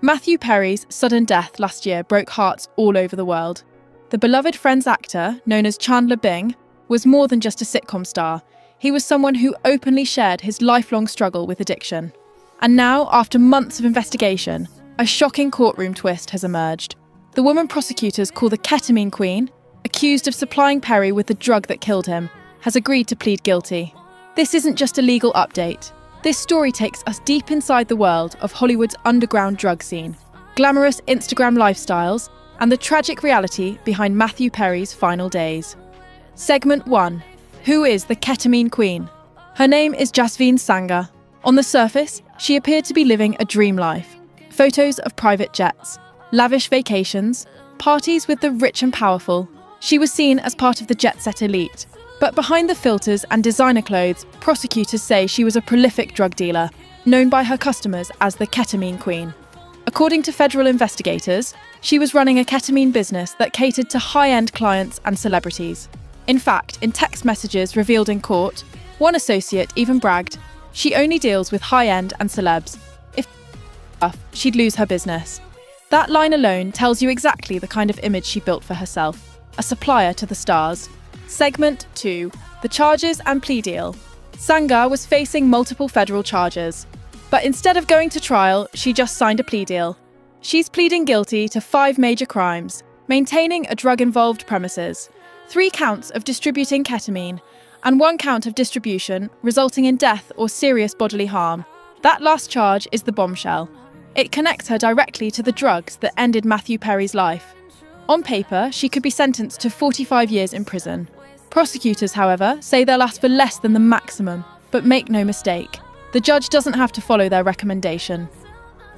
Matthew Perry's sudden death last year broke hearts all over the world. The beloved Friends actor, known as Chandler Bing, was more than just a sitcom star. He was someone who openly shared his lifelong struggle with addiction. And now, after months of investigation, a shocking courtroom twist has emerged. The woman prosecutors call the Ketamine Queen, accused of supplying Perry with the drug that killed him, has agreed to plead guilty. This isn't just a legal update. This story takes us deep inside the world of Hollywood's underground drug scene, glamorous Instagram lifestyles, and the tragic reality behind Matthew Perry's final days. Segment 1. Who is the Ketamine Queen? Her name is Jasveen Sangha. On the surface, she appeared to be living a dream life. Photos of private jets, lavish vacations, parties with the rich and powerful. She was seen as part of the jet-set elite. But behind the filters and designer clothes, prosecutors say she was a prolific drug dealer, known by her customers as the Ketamine Queen. According to federal investigators, she was running a ketamine business that catered to high-end clients and celebrities. In fact, in text messages revealed in court, one associate even bragged, "She only deals with high-end and celebs. If she'd lose her business." That line alone tells you exactly the kind of image she built for herself, a supplier to the stars. Segment 2. The charges and plea deal. Sangha was facing multiple federal charges, but instead of going to trial, she just signed a plea deal. She's pleading guilty to 5 major crimes: maintaining a drug-involved premises, 3 counts of distributing ketamine, and 1 count of distribution resulting in death or serious bodily harm. That last charge is the bombshell. It connects her directly to the drugs that ended Matthew Perry's life. On paper, she could be sentenced to 45 years in prison. Prosecutors, however, say they'll ask for less than the maximum, but make no mistake, the judge doesn't have to follow their recommendation.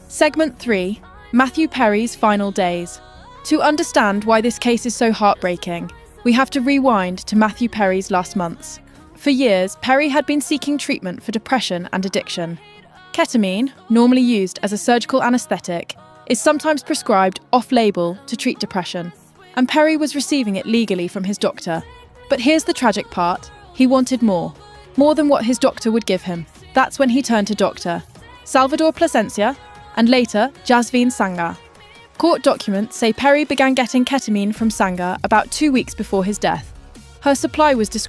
Segment 3. Matthew Perry's final days. To understand why this case is so heartbreaking, we have to rewind to Matthew Perry's last months. For years, Perry had been seeking treatment for depression and addiction. Ketamine, normally used as a surgical anaesthetic, is sometimes prescribed off-label to treat depression, and Perry was receiving it legally from his doctor. But here's the tragic part. He wanted more than what his doctor would give him. That's when he turned to Dr. Salvador Plasencia, and later Jasveen Sangha. Court documents say Perry began getting ketamine from Sangha about 2 weeks before his death. Her supply was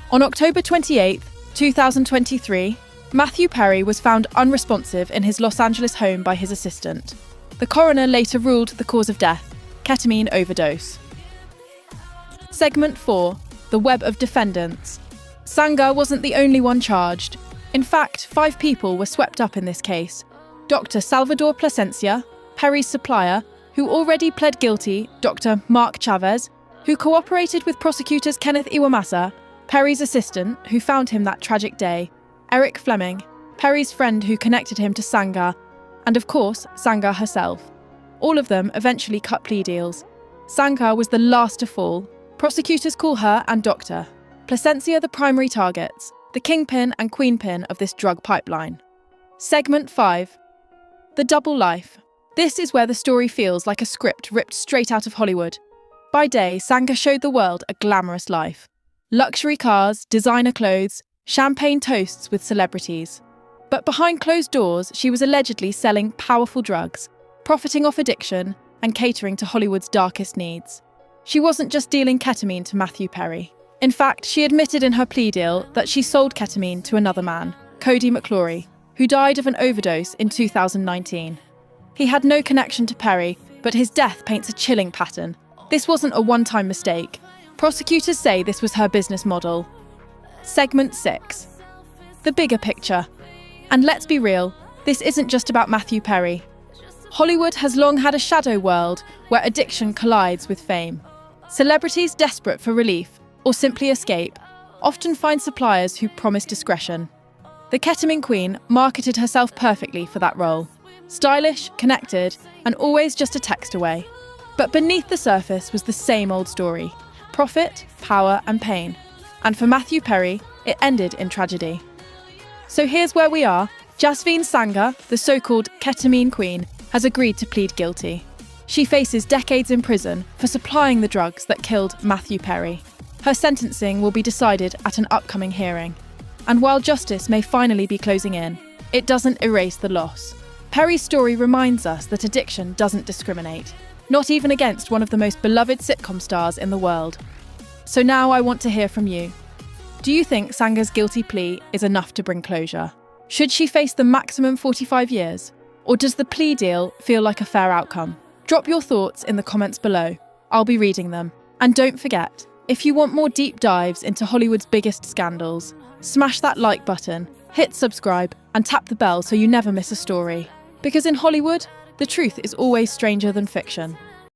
On October 28, 2023, Matthew Perry was found unresponsive in his Los Angeles home by his assistant. The coroner later ruled the cause of death: ketamine overdose. Segment 4. The web of defendants. Sangha wasn't the only one charged. In fact, 5 people were swept up in this case. Dr. Salvador Plasencia, Perry's supplier, who already pled guilty; Dr. Mark Chavez, who cooperated with prosecutors Kenneth Iwamasa; Perry's assistant, who found him that tragic day; Eric Fleming, Perry's friend who connected him to Sangha; and of course, Sangha herself. All of them eventually cut plea deals. Sangha was the last to fall. Prosecutors call her and Dr. Plasencia the primary targets, the kingpin and queenpin of this drug pipeline. Segment 5. The double life. This is where the story feels like a script ripped straight out of Hollywood. By day, Sangha showed the world a glamorous life. Luxury cars, designer clothes, champagne toasts with celebrities. But behind closed doors, she was allegedly selling powerful drugs, profiting off addiction, and catering to Hollywood's darkest needs. She wasn't just dealing ketamine to Matthew Perry. In fact, she admitted in her plea deal that she sold ketamine to another man, Cody McClory, who died of an overdose in 2019. He had no connection to Perry, but his death paints a chilling pattern. This wasn't a one-time mistake. Prosecutors say this was her business model. Segment 6. The bigger picture. And let's be real, this isn't just about Matthew Perry. Hollywood has long had a shadow world where addiction collides with fame. Celebrities desperate for relief, or simply escape, often find suppliers who promise discretion. The Ketamine Queen marketed herself perfectly for that role. Stylish, connected, and always just a text away. But beneath the surface was the same old story: profit, power, and pain. And for Matthew Perry, it ended in tragedy. So here's where we are. Jasveen Sangha, the so-called Ketamine Queen, has agreed to plead guilty. She faces decades in prison for supplying the drugs that killed Matthew Perry. Her sentencing will be decided at an upcoming hearing. And while justice may finally be closing in, it doesn't erase the loss. Perry's story reminds us that addiction doesn't discriminate, not even against one of the most beloved sitcom stars in the world. So now I want to hear from you. Do you think Sanga's guilty plea is enough to bring closure? Should she face the maximum 45 years? Or does the plea deal feel like a fair outcome? Drop your thoughts in the comments below. I'll be reading them. And don't forget, if you want more deep dives into Hollywood's biggest scandals, smash that like button, hit subscribe, and tap the bell so you never miss a story. Because in Hollywood, the truth is always stranger than fiction.